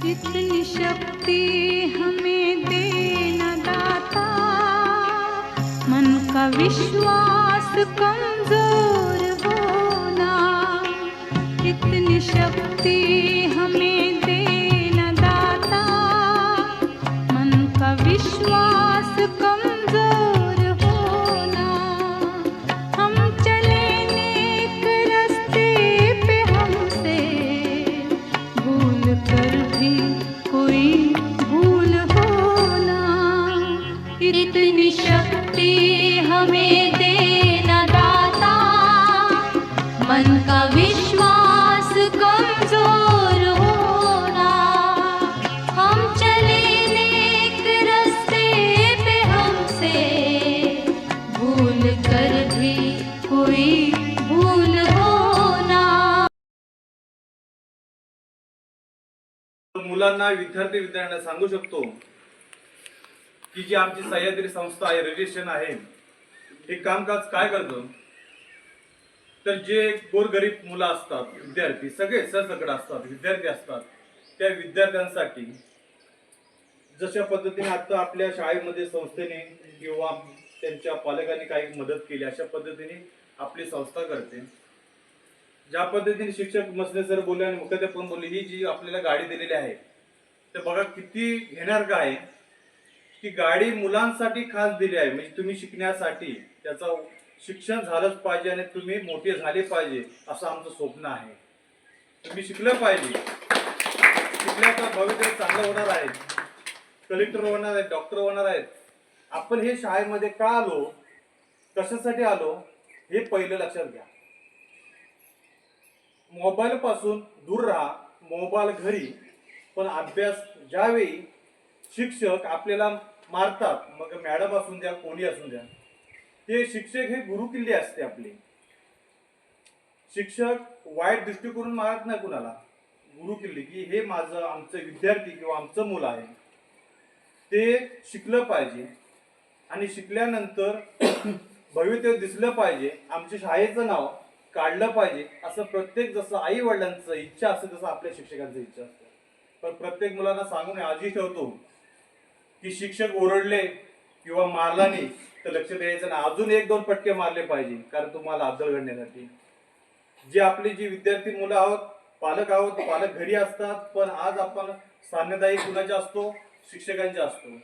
इतनी शक्ति हमें देना दाता, मन का विश्वास कमजोर होना। इतनी शक्ति हमें देना दाता, मन का विश्वास कमजोर होना। हम चले नेक रास्ते पे, हमसे भूल कर भी कोई भूल होना। इतनी शक्ति हमें देना दाता, मन का विश्वास कमजोर होना। हम चले नेक रास्ते पे, हमसे भूल कर भी कोई भूल होना। मुलांना विद्यार्थ्यांना सांगू शकतो की जी आमची सह्याद्री संस्था आहे, रजिस्ट्रेशन आहे, हे कामकाज काय करतं तर जे गोरगरीब मुलं असतात, विद्यार्थी सगळे सरसकट असतात, विद्यार्थी असतात, त्या विद्यार्थ्यांसाठी जशा पद्धतीने आता आपल्या शाळेमध्ये संस्थेने किंवा त्यांच्या पालकांनी काही मदत केली, अशा पद्धतीने आपली संस्था करते। ज्या पद्धतीने शिक्षक मसले सर बोलले आणि मुख्याध्यापक पण बोलले, ही जी आपल्याला गाडी दिलेली आहे तर बघा किती घेणार काय की गाडी मुलांसाठी खास दिली आहे, म्हणजे तुम्ही शिकण्यासाठी, त्याचा शिक्षण झालंच पाहिजे आणि तुम्ही मोठे झाले पाहिजे असं आमचं स्वप्न आहे। तुम्ही शिकलं पाहिजे, शिकल्याचं भविष्य चांगलं होणार आहे, कलेक्टर होणार आहेत, डॉक्टर होणार आहेत। आपण हे शाळेमध्ये का आलो, कशासाठी आलो हे पहिलं लक्षात घ्या। मोबाईल पासून दूर राहा, मोबाईल घरी, पण अभ्यास ज्यावेळी शिक्षक आपल्याला मारतात, मग मॅडम असून द्या कोणी असून द्या, ते शिक्षक हे गुरुकिल्ली असते आपली। शिक्षक वाईट दृष्टिकोन मारत नाही कुणाला, गुरुकिल्ली की हे माझं आमचं विद्यार्थी किंवा आमचं मुलं आहे, ते शिकलं पाहिजे आणि शिकल्यानंतर भवितव्य दिसलं पाहिजे, आमच्या शाळेचं नाव काढलं पाहिजे, असं प्रत्येक जसं आई वडिलांचं इच्छा असते तसं आपल्या शिक्षकांचं इच्छा असते। पण प्रत्येक मुलांना सांगून आजही ठेवतो की शिक्षक ओरडले किंवा मारला नाही तर लक्ष द्यायचं ना, अजून 1-2 फटके मारले पाहिजे, कारण तुम्हाला अद्दल घडण्यासाठी। जे आपली जी विद्यार्थी मुलं आहोत, पालक आहोत, पालक घरी असतात, पण आज आपण सान्यदायी कुणाचे असतो, शिक्षकांचे असतो।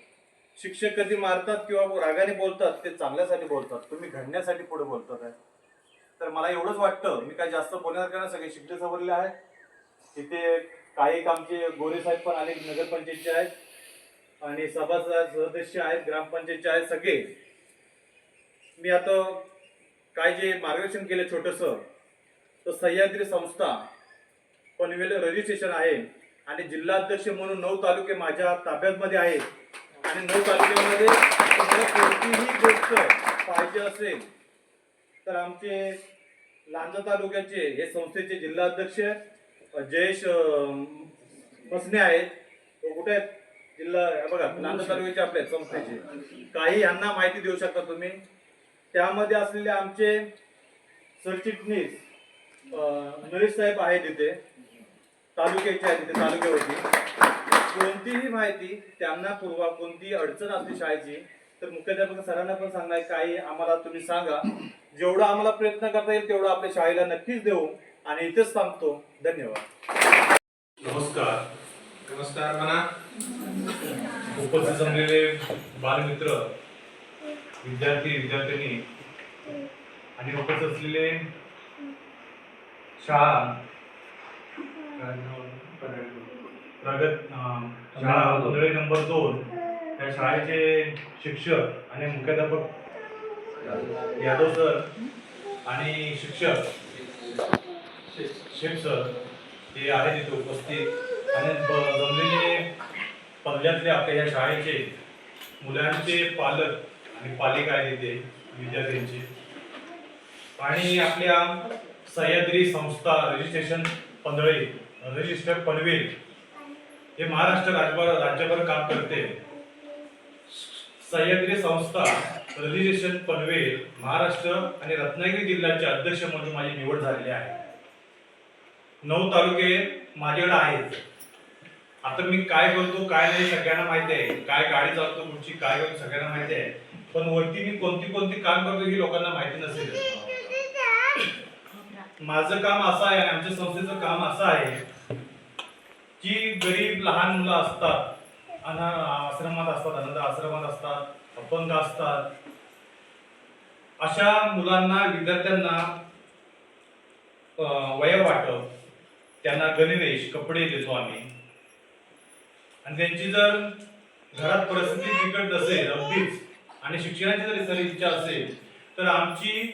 शिक्षक कधी मारतात किंवा रागाने बोलतात ते चांगल्यासाठी बोलतात, तुम्ही घडण्यासाठी पुढे बोलतात आहे। तर मला एवढंच वाटतं, मी काय जास्त बोलणार का, सगळे शिक्षक सवरले आहे तिथे, काही आमचे गोरे साहेब पण आले, नगरपंचायतचे आहेत आणि सदस्य आहेत, ग्रामपंचायतचे आहेत सगळे। मी आता काय जे मार्गदर्शन केलं छोटस, तर सह्याद्री संस्था पनवेल रजिस्ट्रेशन आहे आणि जिल्हाध्यक्ष म्हणून 9 तालुके माझ्या ताब्यामध्ये आहेत आणि 9 तालुक्यामध्ये कोणतीही गोष्ट पाहिजे असेल तर आमचे लांजा तालुक्याचे हे संस्थेचे जिल्हाध्यक्ष जयेश मसने आहेत, कुठे आहेत जिल्हा, बघा लांजा तालुक्याचे आपल्या संस्थेचे, काही यांना माहिती देऊ शकता तुम्ही। त्यामध्ये असलेले आमचे सरचिटणीस नरेश साहेब आहेत तिथे, तालुक्याचे आहेत तिथे, तालुक्यावरती कोणतीही माहिती त्यांना पुरवा, कोणतीही अडचण असली शाळेची तर मुख्याध्यापक सरांना पण सांगणार, काही आम्हाला तुम्ही सांगा, जेवढा आम्हाला प्रयत्न करता येईल तेवढा आपल्या शाळेला नक्कीच देऊ आणि इथेच थांबतो। धन्यवाद। नमस्कार। नमस्कार म्हणा। उपस्थित जमलेले बालमित्र, विद्यार्थी विद्यार्थिनी आणि उपस्थित असलेले शाळा प्रगत शाळा मंडळी नंबर 2 त्या शाळेचे शिक्षक आणि मुख्याध्यापक यादव सर आणि शिक्षक शेख सर हे आहेत इथे उपस्थित आणि जमलेले पल्ल्यातले आपल्या या शाळेचे मुलांचे पालक आणि पालिका आहेत इथे विद्यार्थ्यांचे, आणि आपल्या सह्याद्री संस्था रजिस्ट्रेशन पंधळे रजिस्टर पनवेल हे महाराष्ट्र राज्यभर काम करते। सह्याद्री संस्था रजिस्ट्रेशन पनवेल महाराष्ट्र आणि रत्नागिरी जिल्ह्याचे अध्यक्ष म्हणून माझी निवड झालेली आहे। 9 तालुके माझ्याकडे आहेत आता मी काय करतो काय नाही सगळ्यांना माहिती आहे, काय गाडी चालवतो कुठची काय करतो सगळ्यांना माहिती आहे, पण वरती मी कोणती कोणती काम करतो ही लोकांना माहिती नसेल. माझं काम असं आहे आणि आमच्या संस्थेचं काम असं आहे की गरीब लहान मुलं असतात, आश्रमात असतात, अनाथ आश्रमात असतात, अपंग असतात, अशा मुलांना विद्यार्थ्यांना वया वाटप, त्यांना गणवेश कपडे देतो आम्ही. आणि त्यांची जर घरात परिस्थिती बिकट नसेल अगदीच आणि शिक्षणाची जर इच्छा असेल तर आमची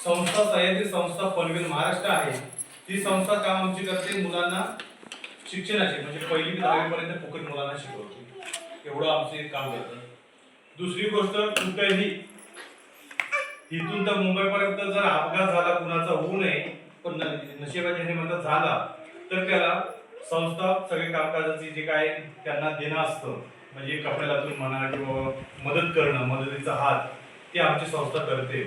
संस्था सह्याद्री संस्था पनवेल महाराष्ट्र आहे, ती संस्था काम आमची करते मुलांना शिक्षणाचे म्हणजे 1ली ते 10वी पर्यंत फुकट मुलांना शिकवते. एवढं आमचे काम करतं. दुसरी गोष्ट, कुठेही इथून तर मुंबईपर्यंत जर अपघात झाला कुणाचा होऊ नये, पण नशिबाच्या हे म्हणतात झाला तर त्याला संस्था सगळे कामकाजाची जे काय त्यांना देणं असतं म्हणजे कपड्यातून म्हणा किंवा मदत करणं, मदतीचा हात, ते आमची संस्था करते.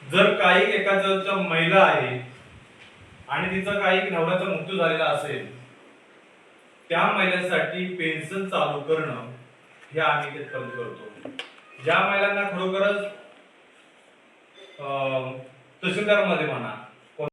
जर काही एखाद्या महिला आहे आणि तिचा काही नवऱ्याचा मृत्यू झालेला असेल, त्या महिलांसाठी पेन्शन चालू करणं हे आम्ही तिथपर्यंत करतो. ज्या महिलांना खरोखरच तहसीलदारमध्ये म्हणा